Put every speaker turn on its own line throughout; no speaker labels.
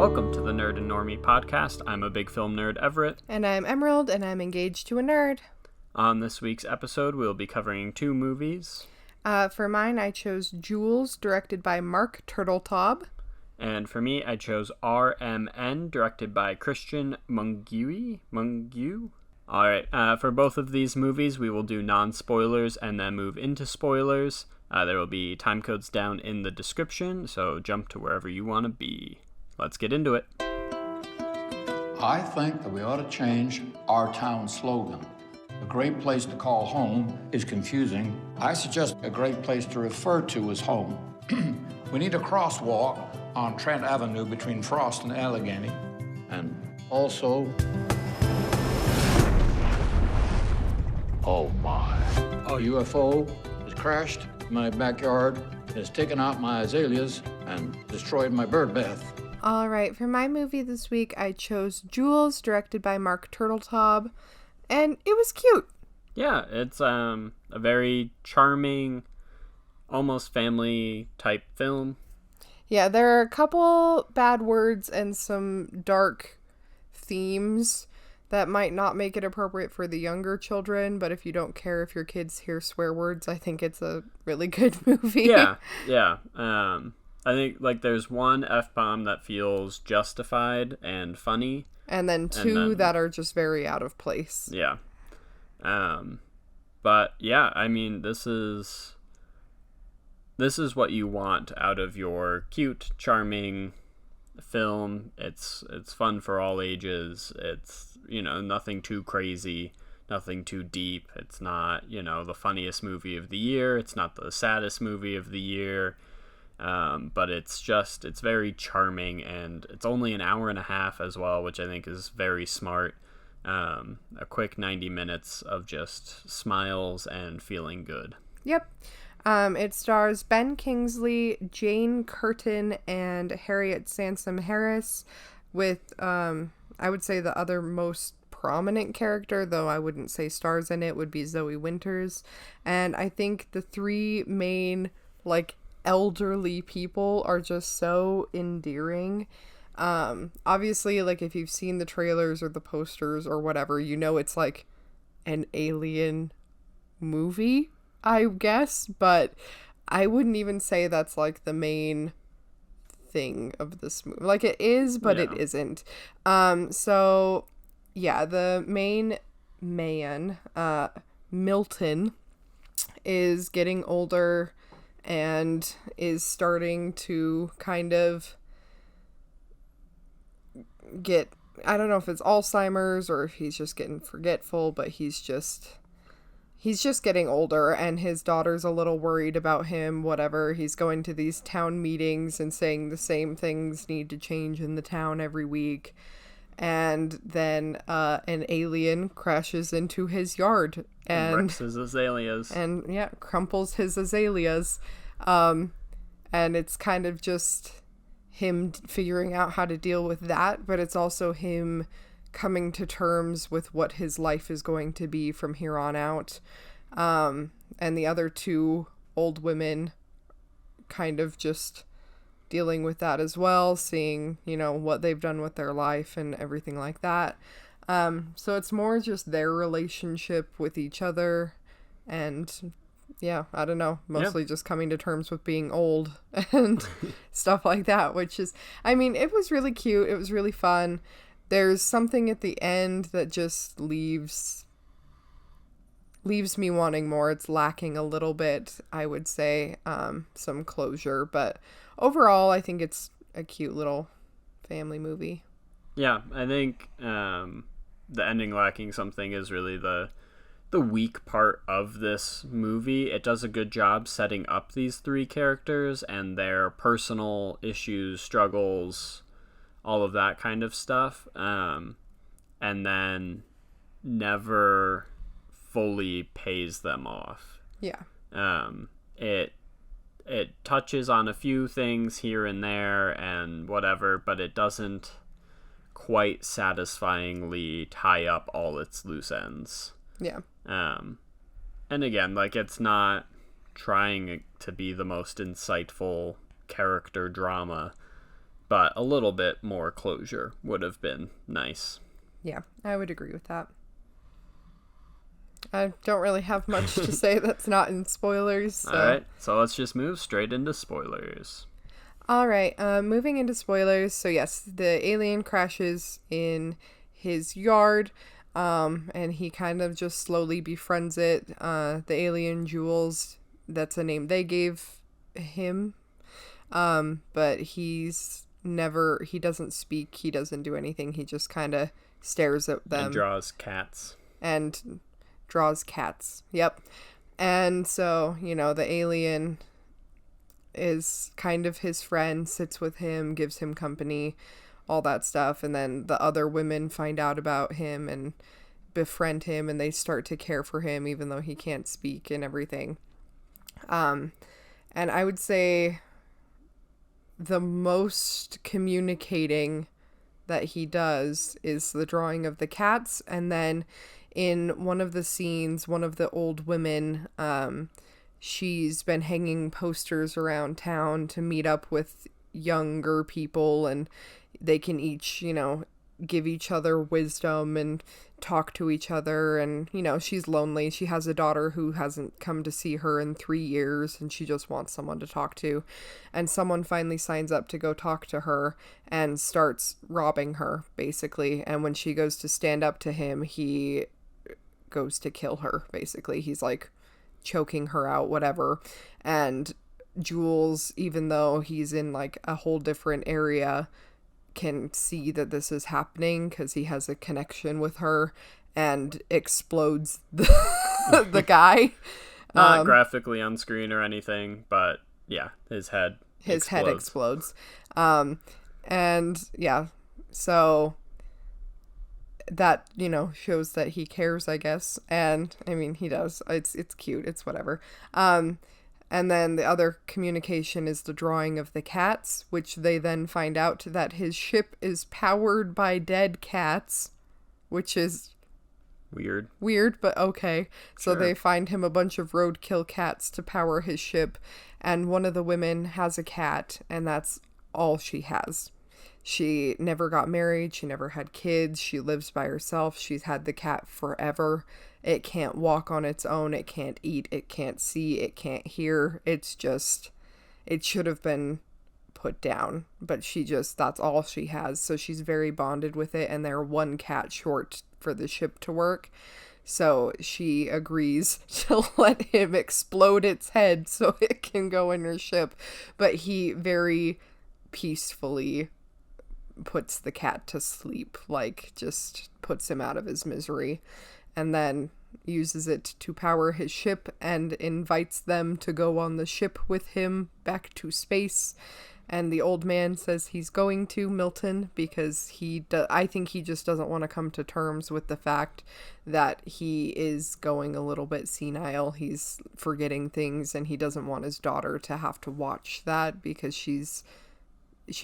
Welcome to the Nerd and Normie Podcast. I'm a big film nerd, Everett.
And I'm Emerald, and I'm engaged to a nerd.
On this week's episode, we'll be covering two movies.
For mine, I chose Jules, directed by Mark Turtletaub.
And for me, I chose R.M.N., directed by Christian Mungiu. Alright, for both of these movies, we will do non-spoilers and then move into spoilers. There will be time codes down in the description, so jump to wherever you want to be. Let's get into it.
I think that we ought to change our town slogan. A great place to call home is confusing. I suggest a great place to refer to as home. We need a crosswalk on Trent Avenue between Frost and Allegheny. And also... oh my. A UFO has crashed in my backyard, has taken out my azaleas, and destroyed my bird bath.
All right, for my movie this week, I chose Jules, directed by Mark Turtletaub, and it was cute.
Yeah, it's a very charming, almost family-type film.
Yeah, there are a couple bad words and some dark themes that might not make it appropriate for the younger children, but if you don't care if your kids hear swear words, I think it's a really good movie.
Yeah. I think, there's one F-bomb that feels justified and funny.
And then two that are just very out of place.
Yeah. But, yeah, I mean, this is what you want out of your cute, charming film. It's fun for all ages. It's, nothing too crazy, nothing too deep. It's not, the funniest movie of the year. It's not the saddest movie of the year. But it's very charming, and it's only an hour and a half as well, which I think is very smart. A quick 90 minutes of just smiles and feeling good.
Yep. It stars Ben Kingsley, Jane Curtin, and Harriet Sansom Harris, with, I would say the other most prominent character, though I wouldn't say stars in it, would be Zoe Winters. And I think the three main, elderly people are just so endearing. Obviously, if you've seen the trailers or the posters or whatever, it's an alien movie, I guess, but I wouldn't even say that's the main thing of this movie. It is, but It isn't. So yeah, the main man, Milton, is getting older and is starting to kind of get, I don't know if it's Alzheimer's or if he's just getting forgetful, but he's just getting older, and his daughter's a little worried about him, whatever. He's going to these town meetings and saying the same things need to change in the town every week. And then an alien crashes into his yard and
wrecks his azaleas.
And crumples his azaleas. And it's kind of just him figuring out how to deal with that, but it's also him coming to terms with what his life is going to be from here on out. And the other two old women kind of just dealing with that as well, seeing, what they've done with their life and everything like that. So it's more just their relationship with each other and, I don't know, mostly just coming to terms with being old and stuff like that, which is, it was really cute. It was really fun. There's something at the end that just leaves me wanting more. It's lacking a little bit, I would say, some closure, but overall, I think it's a cute little family movie.
Yeah, I think the ending lacking something is really the weak part of this movie. It does a good job setting up these three characters and their personal issues, struggles, all of that kind of stuff, and then never fully pays them off.
Yeah.
It touches on a few things here and there and whatever, but it doesn't quite satisfyingly tie up all its loose ends.
Yeah.
And again, it's not trying to be the most insightful character drama, but a little bit more closure would have been nice.
Yeah, I would agree with that. I don't really have much to say that's not in spoilers. So.
All right, so let's just move straight into spoilers.
All right, moving into spoilers. So yes, the alien crashes in his yard, and he kind of just slowly befriends it. The alien, Jules, that's a name they gave him, but he doesn't speak, he doesn't do anything, he just kind of stares at them.
And draws cats.
Yep. And so, the alien is kind of his friend, sits with him, gives him company, all that stuff. And then the other women find out about him and befriend him, and they start to care for him even though he can't speak and everything. And I would say the most communicating that he does is the drawing of the cats. And then in one of the scenes, one of the old women, she's been hanging posters around town to meet up with younger people, and they can each, give each other wisdom and talk to each other. And, she's lonely. She has a daughter who hasn't come to see her in 3 years, and she just wants someone to talk to. And someone finally signs up to go talk to her and starts robbing her, basically. And when she goes to stand up to him, he goes to kill her, basically. He's like choking her out, whatever. And Jules, even though he's in like a whole different area, can see that this is happening because he has a connection with her, and explodes the guy.
Not graphically on screen or anything, but yeah, his head
explodes. And yeah, so that, shows that he cares, I guess. And I mean, he does. It's cute. It's whatever. And then the other communication is the drawing of the cats, which they then find out that his ship is powered by dead cats, which is weird, but okay. So
Sure.
They find him a bunch of roadkill cats to power his ship, and one of the women has a cat, and that's all she has. She never got married, she never had kids, she lives by herself, she's had the cat forever. It can't walk on its own, it can't eat, it can't see, it can't hear. It should have been put down, but that's all she has. So she's very bonded with it, and they're one cat short for the ship to work. So she agrees to let him explode its head so it can go in her ship. But he very peacefully puts the cat to sleep, like just puts him out of his misery, and then uses it to power his ship and invites them to go on the ship with him back to space. And the old man says he's going to, Milton, because I think he just doesn't want to come to terms with the fact that he is going a little bit senile. He's forgetting things, and he doesn't want his daughter to have to watch that, because she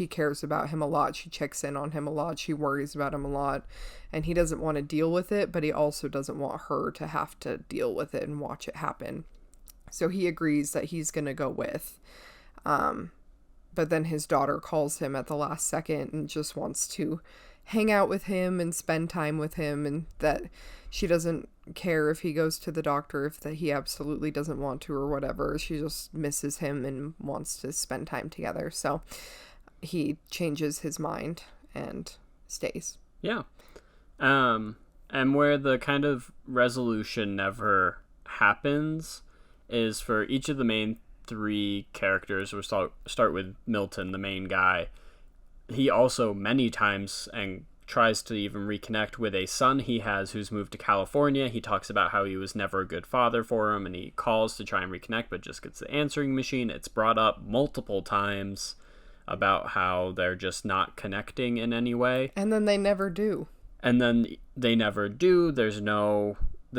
cares about him a lot. She checks in on him a lot. She worries about him a lot, and he doesn't want to deal with it, but he also doesn't want her to have to deal with it and watch it happen. So he agrees that he's going to go with. But then his daughter calls him at the last second and just wants to hang out with him and spend time with him, and that she doesn't care if he goes to the doctor, if that he absolutely doesn't want to or whatever. She just misses him and wants to spend time together. So he changes his mind and stays.
Yeah. And where the kind of resolution never happens is for each of the main 3 characters. We'll start with Milton, the main guy. He also many times and tries to even reconnect with a son he has who's moved to California. He talks about how he was never a good father for him, and he calls to try and reconnect, but just gets the answering machine. It's brought up multiple times about how they're just not connecting in any way.
And then they never do.
The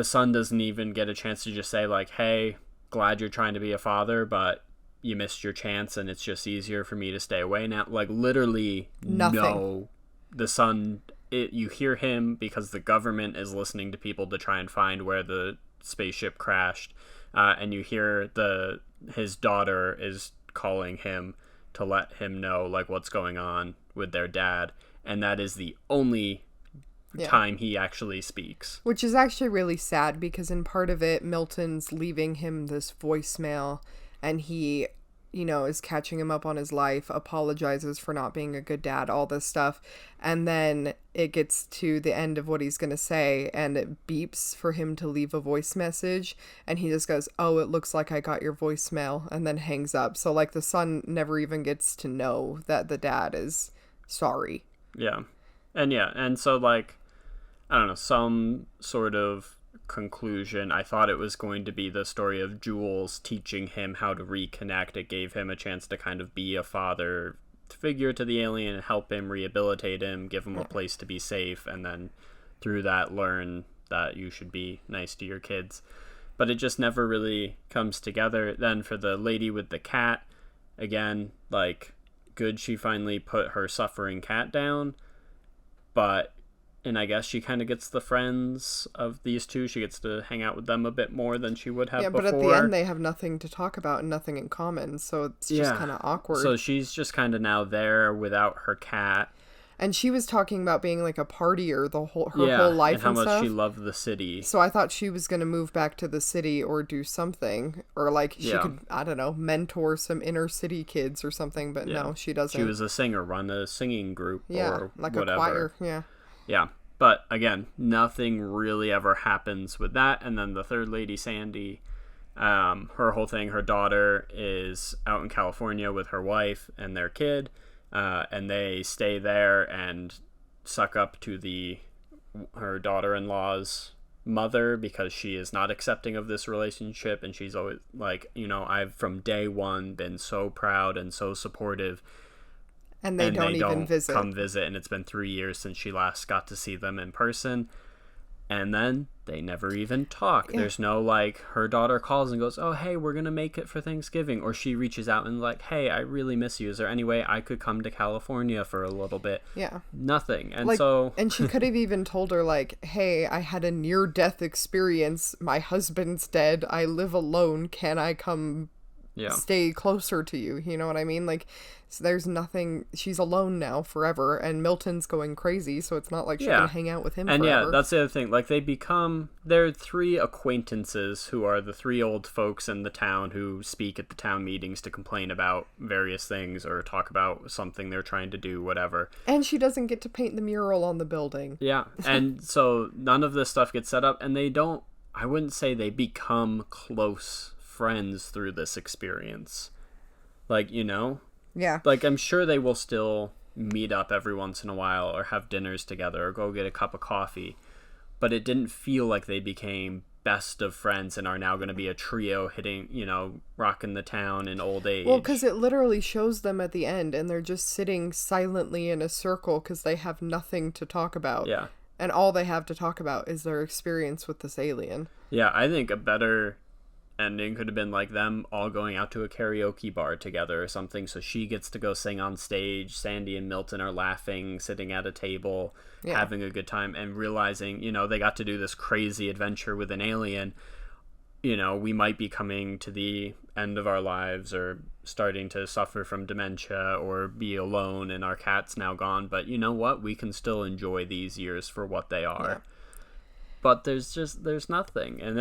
son doesn't even get a chance to just say, like, hey, glad you're trying to be a father, but you missed your chance, and it's just easier for me to stay away now. Like, literally
nothing.
No. The son, you hear him because the government is listening to people to try and find where the spaceship crashed, and you hear his daughter is calling him to let him know like what's going on with their dad, and that is the only time he actually speaks.
Which is actually really sad, because in part of it, Milton's leaving him this voicemail, and he, you know, is catching him up on his life, apologizes for not being a good dad, all this stuff. And then it gets to the end of what he's going to say, and it beeps for him to leave a voice message. And he just goes, "Oh, it looks like I got your voicemail," and then hangs up. So, like, the son never even gets to know that the dad is sorry.
Yeah. And so, like, I don't know, some sort of conclusion. I thought it was going to be the story of Jules teaching him how to reconnect. It gave him a chance to kind of be a father figure to the alien and help him, rehabilitate him, give him a place to be safe, and then through that learn that you should be nice to your kids. But it just never really comes together. Then for the lady with the cat, again, like, good, she finally put her suffering cat down, and I guess she kind of gets the friends of these two. She gets to hang out with them a bit more than she would have before.
Yeah, but at the end, they have nothing to talk about and nothing in common, so it's just kind of awkward.
So she's just kind of now there without her cat.
And she was talking about being like a partier her whole life and
how much
stuff.
she loved the city.
So I thought she was going to move back to the city or do something, or like she could, I don't know, mentor some inner city kids or something, but no, she doesn't.
She was a singer, run a singing group or
like
whatever.
A choir,
Yeah, but again, nothing really ever happens with that. And then the third lady, Sandy, her whole thing, her daughter is out in California with her wife and their kid, and they stay there and suck up to her daughter-in-law's mother because she is not accepting of this relationship, and she's always like, you know, I've from day one been so proud and so supportive.
And they don't even
come visit, and it's been 3 years since she last got to see them in person. And then they never even talk. Yeah. There's no, like, her daughter calls and goes, "Oh, hey, we're going to make it for Thanksgiving." Or she reaches out and like, "Hey, I really miss you. Is there any way I could come to California for a little bit?" Yeah. Nothing. And
and she could have even told her, like, "Hey, I had a near-death experience. My husband's dead. I live alone. Can I come stay closer to you?" You know what I mean? Like, so there's nothing. She's alone now forever, and Milton's going crazy, so it's not like she can hang out with him forever.
And that's the other thing. Like, they're three acquaintances who are the three old folks in the town who speak at the town meetings to complain about various things or talk about something they're trying to do, whatever.
And she doesn't get to paint the mural on the building.
Yeah, and so none of this stuff gets set up, and I wouldn't say they become close friends through this experience. Like, you know?
Yeah.
Like, I'm sure they will still meet up every once in a while or have dinners together or go get a cup of coffee. But it didn't feel like they became best of friends and are now going to be a trio hitting, you know, rocking the town in old age.
Well, because it literally shows them at the end and they're just sitting silently in a circle because they have nothing to talk about. Yeah. And all they have to talk about is their experience with this alien.
Yeah, I think a better ending could have been like them all going out to a karaoke bar together or something, so she gets to go sing on stage, Sandy and Milton are laughing, sitting at a table, having a good time, and realizing, you know, they got to do this crazy adventure with an alien. You know, we might be coming to the end of our lives or starting to suffer from dementia or be alone and our cat's now gone, but you know what, we can still enjoy these years for what they are. But there's nothing, and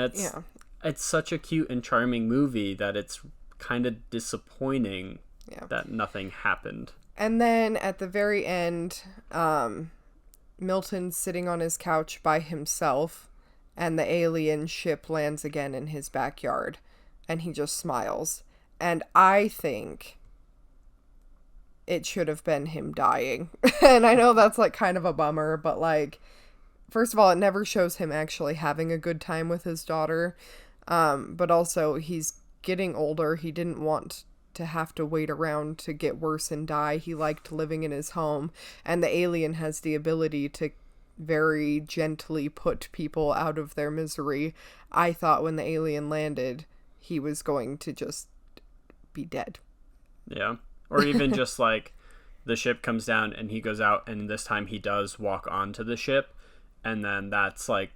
it's such a cute and charming movie that it's kind of disappointing that nothing happened.
And then at the very end, Milton's sitting on his couch by himself, and the alien ship lands again in his backyard, and he just smiles. And I think it should have been him dying. And I know that's like kind of a bummer, but like, first of all, it never shows him actually having a good time with his daughter. But also he's getting older. He didn't want to have to wait around to get worse and die. He liked living in his home, and the alien has the ability to very gently put people out of their misery. I thought when the alien landed, he was going to just be dead.
Yeah. Or even just like the ship comes down and he goes out, and this time he does walk onto the ship, and then that's like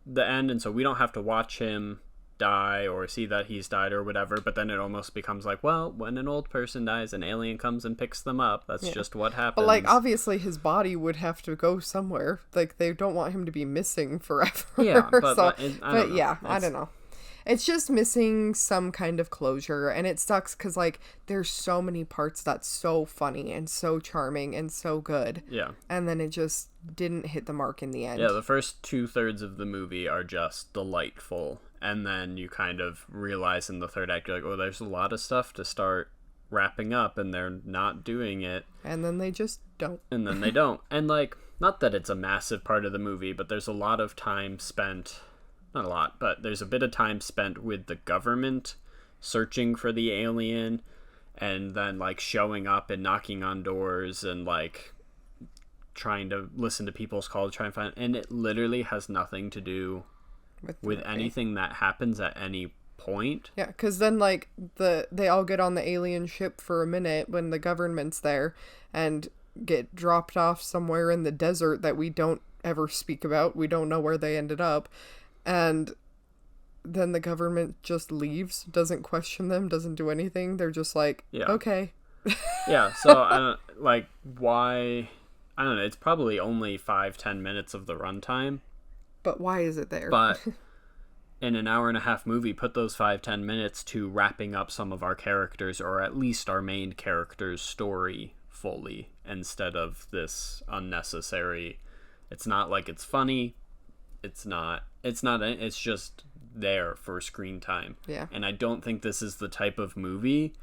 the end, and so we don't have to watch him die or see that he's died or whatever, but then it almost becomes like, well, when an old person dies, an alien comes and picks them up. That's just what happens.
But, like, obviously his body would have to go somewhere. Like, they don't want him to be missing forever.
Yeah, but,
so,
I
don't know. It's just missing some kind of closure, and it sucks because, like, there's so many parts that's so funny and so charming and so good.
Yeah.
And then it just didn't hit the mark in the end.
Yeah, the first 2/3 of the movie are just delightful, and then you kind of realize in the third act, you're like, oh, there's a lot of stuff to start wrapping up, and they're not doing it.
And then they just don't.
And then they don't. And, like, not that it's a massive part of the movie, but there's a lot of time spent... Not a lot, but there's a bit of time spent with the government searching for the alien and then, like, showing up and knocking on doors and, like, trying to listen to people's calls, try and find... And it literally has nothing to do with anything that happens at any point.
Yeah, because then, like, they all get on the alien ship for a minute when the government's there and get dropped off somewhere in the desert that we don't ever speak about. We don't know where they ended up. And then the government just leaves, doesn't question them, doesn't do anything. They're just like, okay.
Yeah, so I don't, like, why... I don't know, it's probably only 5-10 minutes of the runtime.
But why is it there?
But in an hour-and-a-half movie, put those 5-10 minutes to wrapping up some of our characters, or at least our main character's story fully, instead of this unnecessary... It's not like it's funny. It's just there for screen time.
Yeah.
And I don't think this is the type of movie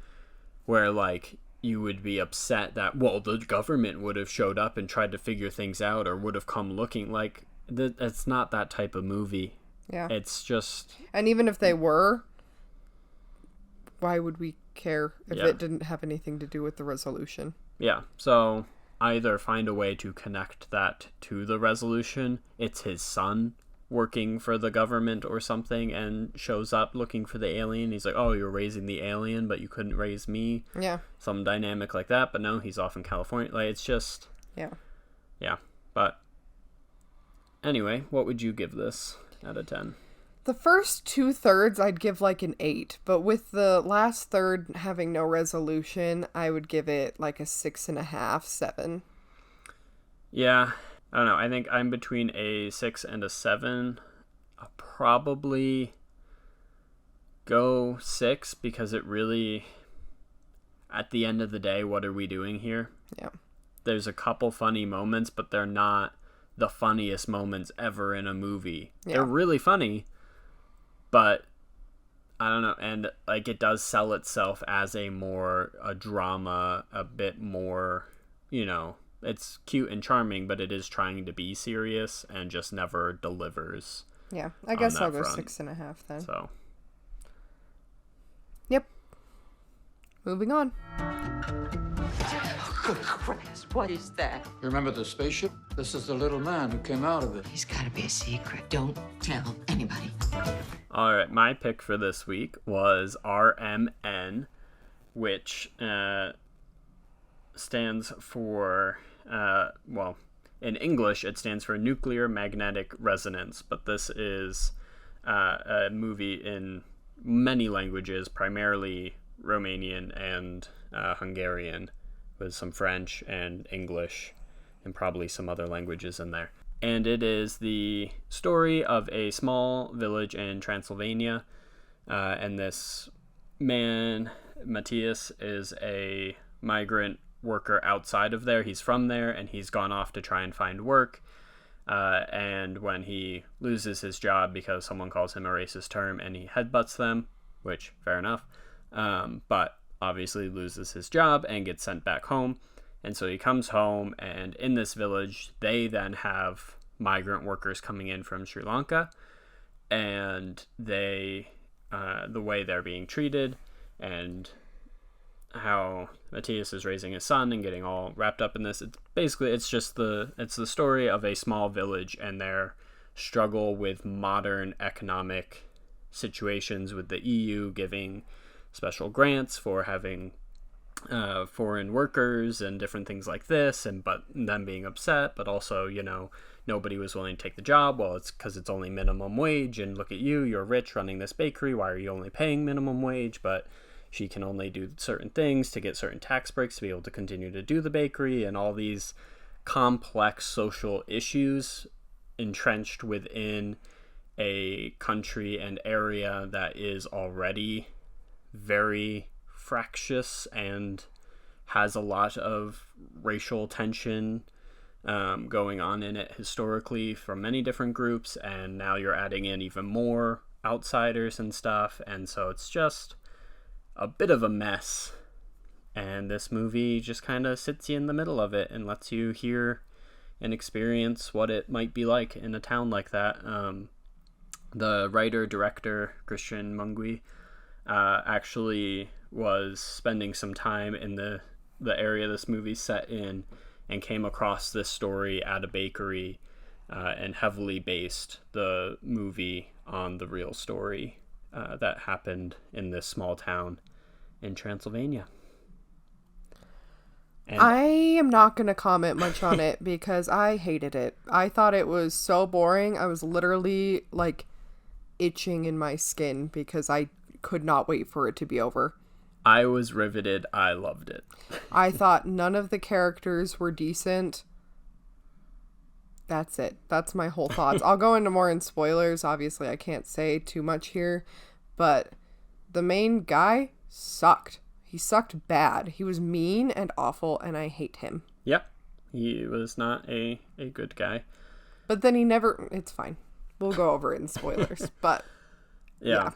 where, like, you would be upset that, well, the government would have showed up and tried to figure things out or would have come looking. Like, it's not that type of movie.
Yeah.
It's just...
And even if they were, why would we care if it didn't have anything to do with the resolution?
Yeah. So either find a way to connect that to the resolution. It's his son working for the government or something and shows up looking for the alien. He's like, oh, you're raising the alien, but you couldn't raise me.
Yeah.
Some dynamic like that, but no, he's off in California. Like, it's just...
Yeah.
Yeah. But anyway, what would you give this out of 10?
The first 2/3 I'd give like an 8, but with the last third having no resolution, I would give it like a 6.5, 7.
Yeah. I don't know. I think I'm between a 6 and a 7. I'll probably go 6 because it really, at the end of the day, what are we doing here?
Yeah.
There's a couple funny moments, but they're not the funniest moments ever in a movie. Yeah. They're really funny, but I don't know. And, like, it does sell itself as a drama, a bit more, you know, it's cute and charming, but it is trying to be serious and just never delivers.
Yeah, I guess I'll go 6.5 then.
So.
Yep. Moving on.
Oh, good Christ, what is that?
You remember the spaceship? This is the little man who came out of it.
He's got to be a secret. Don't tell anybody.
All right, my pick for this week was RMN, which stands for, in English, it stands for Nuclear Magnetic Resonance, but this is a movie in many languages, primarily Romanian and Hungarian, with some French and English and probably some other languages in there. And it is the story of a small village in Transylvania, and this man, Matthias, is a migrant worker outside of there. He's from there, and he's gone off to try and find work. And when he loses his job because someone calls him a racist term and he headbutts them, which, fair enough, but obviously loses his job and gets sent back home. And so he comes home, and in this village, they then have migrant workers coming in from Sri Lanka, and they, the way they're being treated, and how Matthias is raising his son and getting all wrapped up in this. It's the story of a small village and their struggle with modern economic situations, with the EU giving special grants for having foreign workers and different things like this, and but them being upset, but also, you know, nobody was willing to take the job. Well, it's because it's only minimum wage, and look at you, you're rich running this bakery, why are you only paying minimum wage? But she can only do certain things to get certain tax breaks to be able to continue to do the bakery, and all these complex social issues entrenched within a country and area that is already very fractious and has a lot of racial tension going on in it historically from many different groups, and now you're adding in even more outsiders and stuff, and so it's just a bit of a mess. And this movie just kind of sits you in the middle of it and lets you hear and experience what it might be like in a town like that. The writer-director, Christian Mungui, actually was spending some time in the area this movie's set in, and came across this story at a bakery, and heavily based the movie on the real story that happened in this small town in Transylvania. And
I am not going to comment much on it because I hated it. I thought it was so boring. I was literally like itching in my skin because I could not wait for it to be over.
I was riveted. I loved it.
I thought none of the characters were decent. That's it. That's my whole thoughts. I'll go into more in spoilers. Obviously, I can't say too much here, but the main guy sucked. He sucked bad. He was mean and awful, and I hate him.
Yep. He was not a good guy.
But then he never... It's fine. We'll go over it in spoilers, but...
Yeah.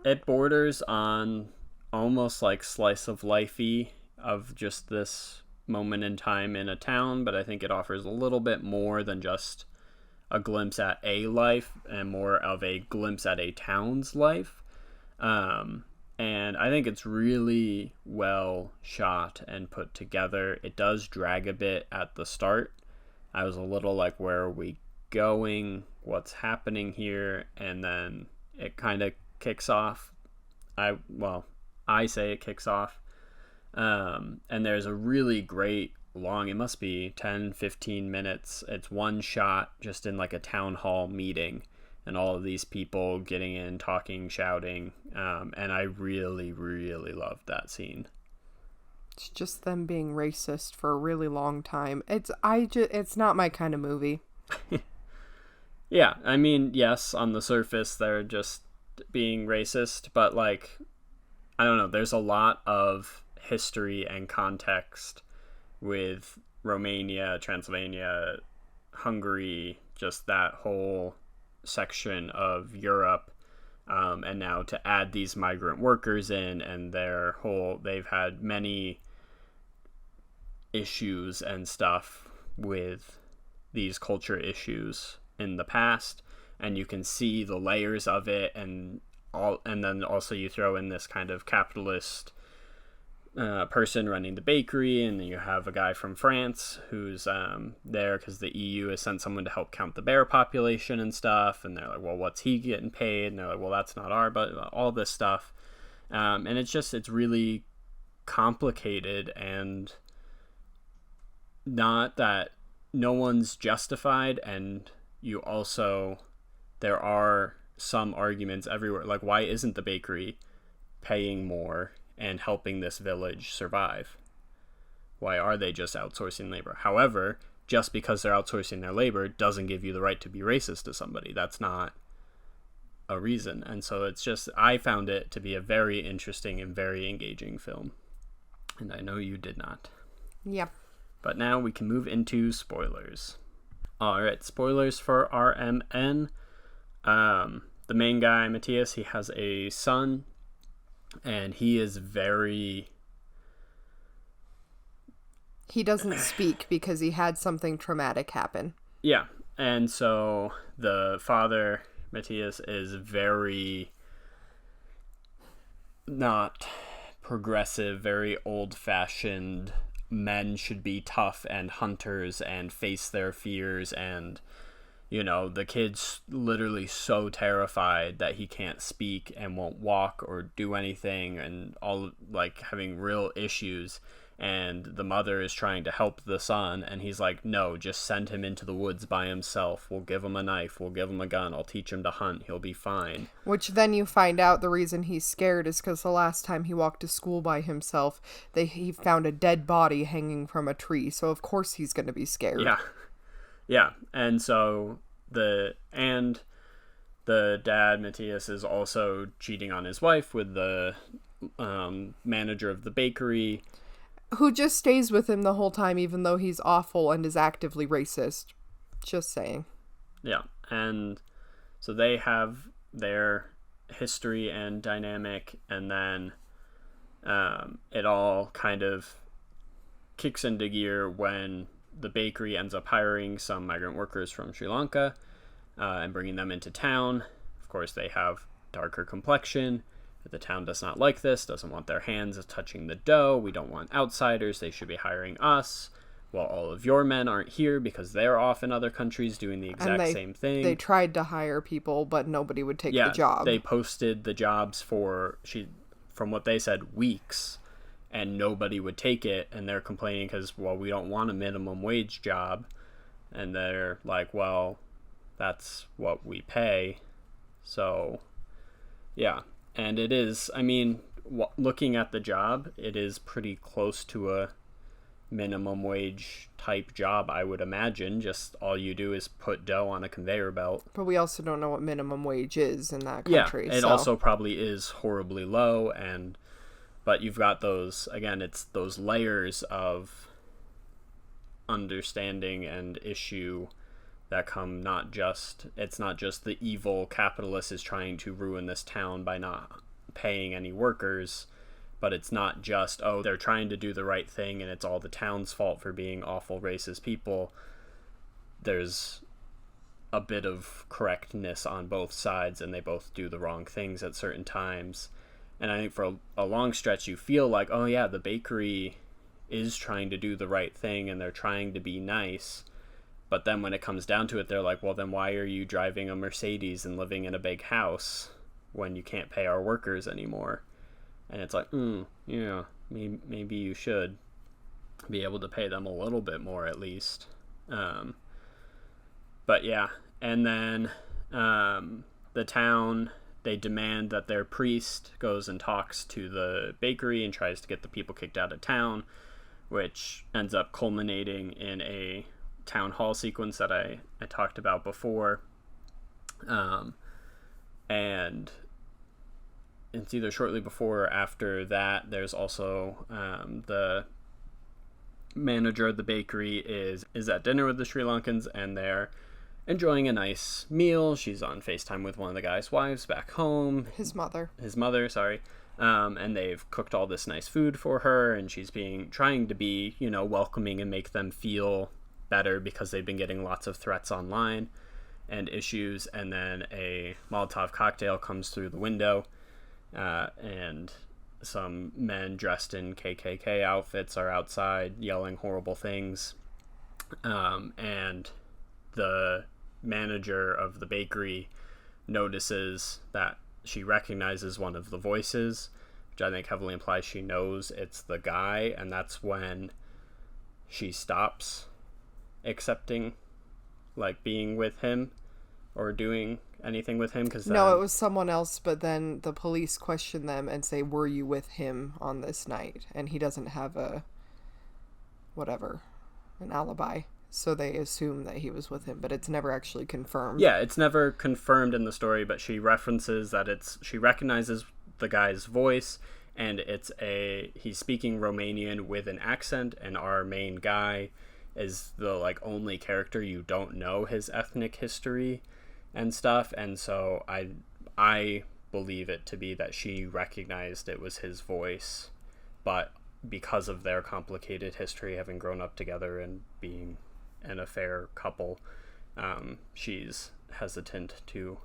It borders on almost like slice of life-y of just this moment in time in a town, but I think it offers a little bit more than just a glimpse at a life and more of a glimpse at a town's life. And I think it's really well shot and put together. It does drag a bit at the start. I was a little like, where are we going? What's happening here? And then it kind of kicks off. I say it kicks off. And there's a really great long, it must be 10-15 minutes. It's one shot just in like a town hall meeting, and all of these people getting in, talking, shouting. And I really, really loved that scene.
It's just them being racist for a really long time. It's not my kind of movie.
Yeah, I mean, yes, on the surface they're just being racist, but like, I don't know, there's a lot of history and context with Romania, Transylvania, Hungary, just that whole section of Europe, and now to add these migrant workers in, and they've had many issues and stuff with these culture issues in the past, and you can see the layers of it, and then also you throw in this kind of capitalist person running the bakery, and then you have a guy from France who's there because the EU has sent someone to help count the bear population and stuff, and they're like, well, what's he getting paid? And they're like, well, that's not but all this stuff, and it's really complicated, and not that no one's justified, and there are some arguments everywhere, like, why isn't the bakery paying more and helping this village survive? Why are they just outsourcing labor? However, just because they're outsourcing their labor doesn't give you the right to be racist to somebody. That's not a reason. And so it's just, I found it to be a very interesting and very engaging film. And I know you did not.
Yeah.
But now we can move into spoilers. Alright, spoilers for RMN. The main guy, Matthias, he has a son, and he is
he doesn't speak because he had something traumatic happen.
Yeah, and so the father, Matthias, is very not progressive, very old-fashioned. Men should be tough and hunters and face their fears and the kid's literally so terrified that he can't speak and won't walk or do anything, and all like having real issues. And the mother is trying to help the son, and he's like, no, just send him into the woods by himself. We'll give him a knife. We'll give him a gun. I'll teach him to hunt. He'll be fine.
Which then you find out the reason he's scared is because the last time he walked to school by himself, he found a dead body hanging from a tree. So of course he's going to be scared.
Yeah. And so the dad, Matthias, is also cheating on his wife with the manager of the bakery,
who just stays with him the whole time, even though he's awful and is actively racist. Just saying.
Yeah, and so they have their history and dynamic, and then it all kind of kicks into gear when the bakery ends up hiring some migrant workers from Sri Lanka and bringing them into town. Of course, they have darker complexion. The town does not like this, doesn't want their hands touching the dough. We don't want outsiders. They should be hiring us. Well, all of your men aren't here because they're off in other countries doing the exact same thing.
They tried to hire people, but nobody would take the job.
They posted the jobs for, from what they said, weeks, and nobody would take it. And they're complaining because, well, we don't want a minimum wage job. And they're like, well, that's what we pay. So, yeah. And it is, I mean, looking at the job, it is pretty close to a minimum wage type job, I would imagine. Just all you do is put dough on a conveyor belt.
But we also don't know what minimum wage is in that country.
Yeah, it also probably is horribly low. But you've got those, again, it's those layers of understanding and issue that come it's not just the evil capitalist is trying to ruin this town by not paying any workers, but it's not just, oh, they're trying to do the right thing and it's all the town's fault for being awful racist people. There's a bit of correctness on both sides, and they both do the wrong things at certain times. And I think for a long stretch you feel like, oh yeah, the bakery is trying to do the right thing and they're trying to be nice. But then when it comes down to it, they're like, well, then why are you driving a Mercedes and living in a big house when you can't pay our workers anymore? And it's like, yeah, maybe you should be able to pay them a little bit more at least. But yeah, and then the town, they demand that their priest goes and talks to the bakery and tries to get the people kicked out of town, which ends up culminating in a town hall sequence that I talked about before. And it's either shortly before or after that, there's also the manager of the bakery is at dinner with the Sri Lankans, and they're enjoying a nice meal. She's on FaceTime with one of the guy's wives back home. His mother, sorry. And they've cooked all this nice food for her, and she's trying to be, welcoming and make them feel better because they've been getting lots of threats online and issues. And then a Molotov cocktail comes through the window, and some men dressed in KKK outfits are outside yelling horrible things. And the manager of the bakery notices that she recognizes one of the voices, which I think heavily implies she knows it's the guy, and that's when she stops accepting, being with him or doing anything with him.
No, it was someone else, but then the police question them and say, were you with him on this night? And he doesn't have an alibi. So they assume that he was with him, but it's never actually confirmed.
Yeah, it's never confirmed in the story, but she references that she recognizes the guy's voice, and he's speaking Romanian with an accent, and our main guy is the only character you don't know his ethnic history and stuff, and so I believe it to be that she recognized it was his voice, but because of their complicated history, having grown up together and being an affair couple, she's hesitant to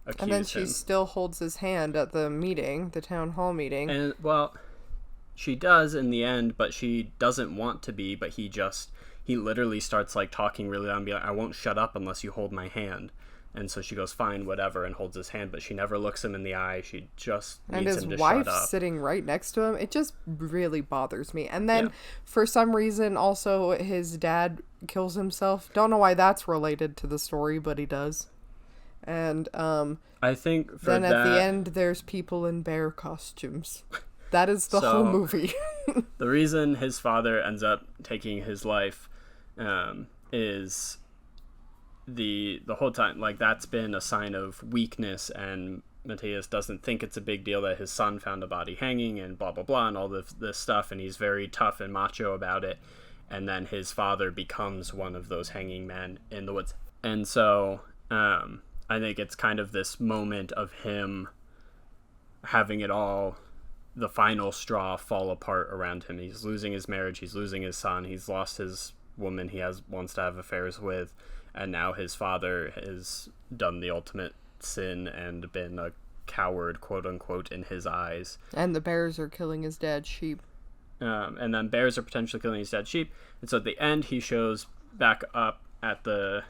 accuse him.
And then she still holds his hand at the meeting, the town hall meeting.
And she does in the end, but she doesn't want to be, but he literally starts like talking really loud and be like, I won't shut up unless you hold my hand. And so she goes, fine, whatever, and holds his hand, but she never looks him in the eye. She just needs him to shut up. And his wife's
sitting right next to him. It just really bothers me. And then, for some reason, also, his dad kills himself. Don't know why that's related to the story, but he does. And,
I think for
then at the end, there's people in bear costumes. That is the whole movie.
The reason his father ends up taking his life is... the whole time, like, that's been a sign of weakness, and Matthias doesn't think it's a big deal that his son found a body hanging and blah blah blah and all this stuff, and he's very tough and macho about it. And then his father becomes one of those hanging men in the woods, and so I think it's kind of this moment of him having it all, the final straw, fall apart around him. He's losing his marriage, he's losing his son, he's lost his woman he wants to have affairs with. And now his father has done the ultimate sin and been a coward, quote unquote, in his eyes. And
the bears are killing his dad's sheep.
And then bears are potentially killing his dad's sheep. And so at the end, he shows back up at the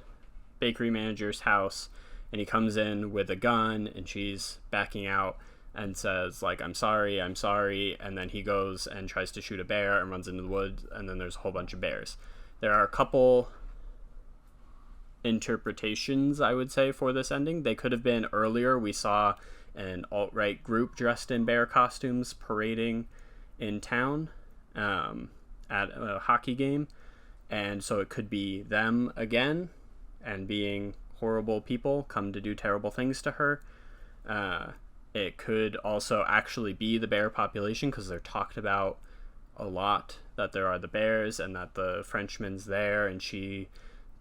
bakery manager's house, and he comes in with a gun, and she's backing out and says, like, I'm sorry. And then he goes and tries to shoot a bear and runs into the woods, and then there's a whole bunch of bears. There are a couple interpretations, I would say, for this ending. They could have been earlier. We saw an alt-right group dressed in bear costumes parading in town at a hockey game, and so it could be them again and being horrible people come to do terrible things to her. It could also actually be the bear population, because they're talked about a lot, that there are the bears and that the Frenchman's there, and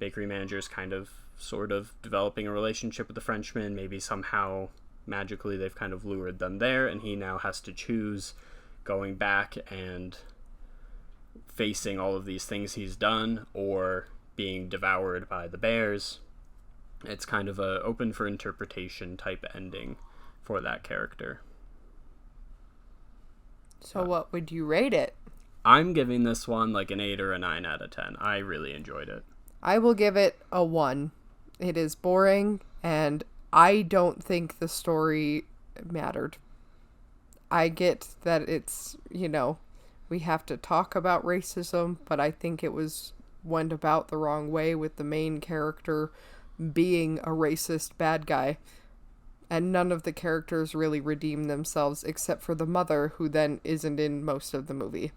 bakery manager's kind of sort of developing a relationship with the Frenchman. Maybe somehow magically they've kind of lured them there, and he now has to choose going back and facing all of these things he's done, or being devoured by the bears. It's kind of a open for interpretation type ending for that character.
So what would you rate it?
I'm giving this one like an 8 or a 9 out of 10. I really enjoyed it.
I will give it a 1. It is boring, and I don't think the story mattered. I get that it's, we have to talk about racism, but I think it went about the wrong way with the main character being a racist bad guy. And none of the characters really redeem themselves except for the mother, who then isn't in most of the movie.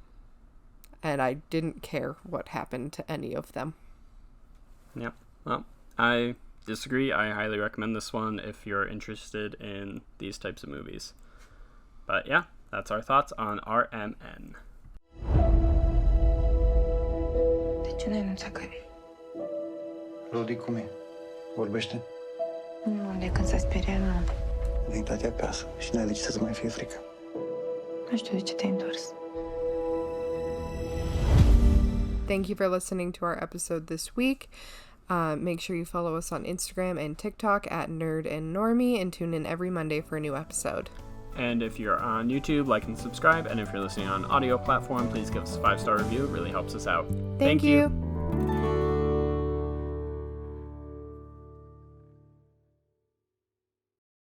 And I didn't care what happened to any of them.
Yep. Well, I disagree. I highly recommend this one if you're interested in these types of movies. But yeah, that's our thoughts on RMN.
De ce n-ai anunțat că vii?
Rodi, cum e? Vorbește?
Nu, de când s-a speriat, nu.
Vei tati acasă și n-ai de ce să-ți mai fie frică.
Nu știu de ce te-ai întors.
Thank you for listening to our episode this week. Make sure you follow us on Instagram and TikTok at Nerd and Normie, and tune in every Monday for a new episode.
And if you're on YouTube, like and subscribe. And if you're listening on an audio platform, please give us a 5-star review. It really helps us out.
Thank you.